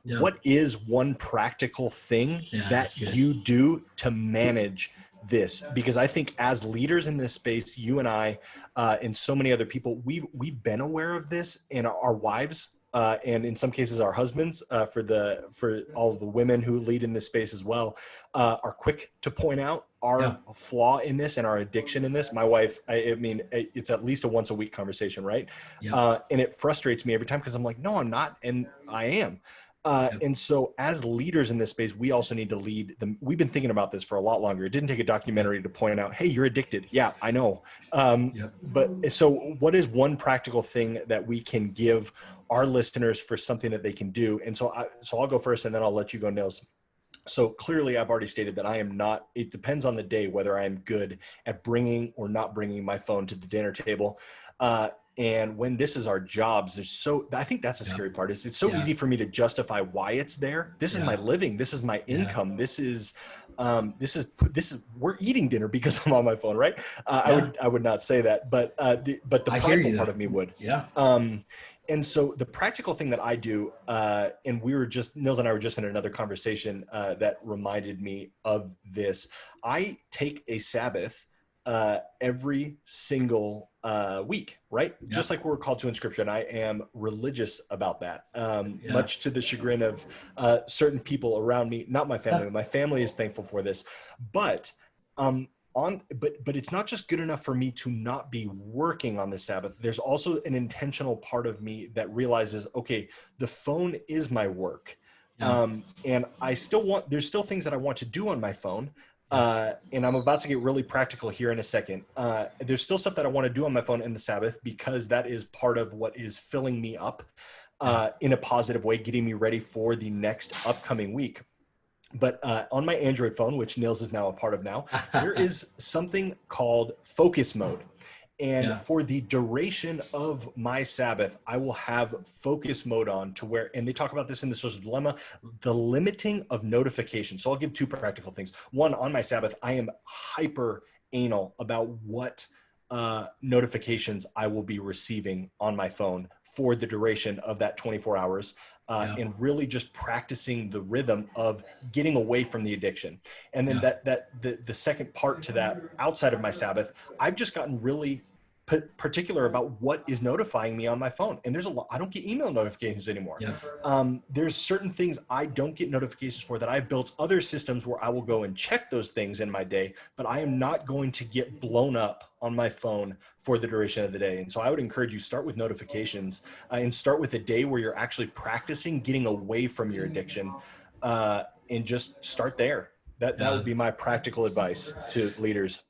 Yeah. what is one practical thing Yeah, that that's good. you do to manage this? Because I think as leaders in this space, you and I, and so many other people, we've been aware of this, and our wives, and in some cases our husbands, for all of the women who lead in this space as well, are quick to point out Yeah. our flaw in this and our addiction in this. My wife, I mean, it's at least a once a week conversation, right? Yep. And it frustrates me every time because I'm like, no, I'm not, and I am. Yep. And so as leaders in this space, we also need to lead them. We've been thinking about this for a lot longer. It didn't take a Yep. documentary to point out, hey, you're addicted. Yeah, I know. Yep. But so what is one practical thing that we can give our listeners for something that they can do? And so I'll go first and then I'll let you go, Nils. So clearly I've already stated that I am not, it depends on the day whether I am good at bringing or not bringing my phone to the dinner table. And when this is our jobs, I think that's the Yep. scary part is it's so Yeah. easy for me to justify why it's there. This is my Yeah. living. This is my Yeah. income. We're eating dinner because I'm on my phone, right? Yeah. I would not say that, but the I hear prideful you part though. of me would. Yeah. Um, and so the practical thing that I do, and Nils and I were just in another conversation that reminded me of this. I take a Sabbath every single week, right? Yeah. Just like we're called to in scripture. And I am religious about that, Yeah. much to the chagrin of certain people around me, not my family, Yeah. but my family is thankful for this. But um, but it's not just good enough for me to not be working on the Sabbath. There's also an intentional part of me that realizes, okay, the phone is my work. Yeah. And there's still things that I want to do on my phone. Yes. And I'm about to get really practical here in a second. There's still stuff that I want to do on my phone in the Sabbath because that is part of what is filling me up Yeah. in a positive way, getting me ready for the next upcoming week. But on my Android phone, which Nils is now a part of now, there is something called focus mode. And Yeah. for the duration of my Sabbath, I will have focus mode on to where, and they talk about this in the Social Dilemma, the limiting of notifications. So I'll give two practical things. One, on my Sabbath, I am hyper anal about what notifications I will be receiving on my phone for the duration of that 24 hours. Yeah. And really just practicing the rhythm of getting away from the addiction. And then Yeah. the second part to that, outside of my Sabbath, I've just gotten really particular about what is notifying me on my phone. And there's a lot, I don't get email notifications anymore. Yeah. There's certain things I don't get notifications for that I've built other systems where I will go and check those things in my day, but I am not going to get blown up on my phone for the duration of the day. And so I would encourage you, start with notifications and start with a day where you're actually practicing getting away from your addiction, and just start there. That would Yeah. be my practical advice to leaders.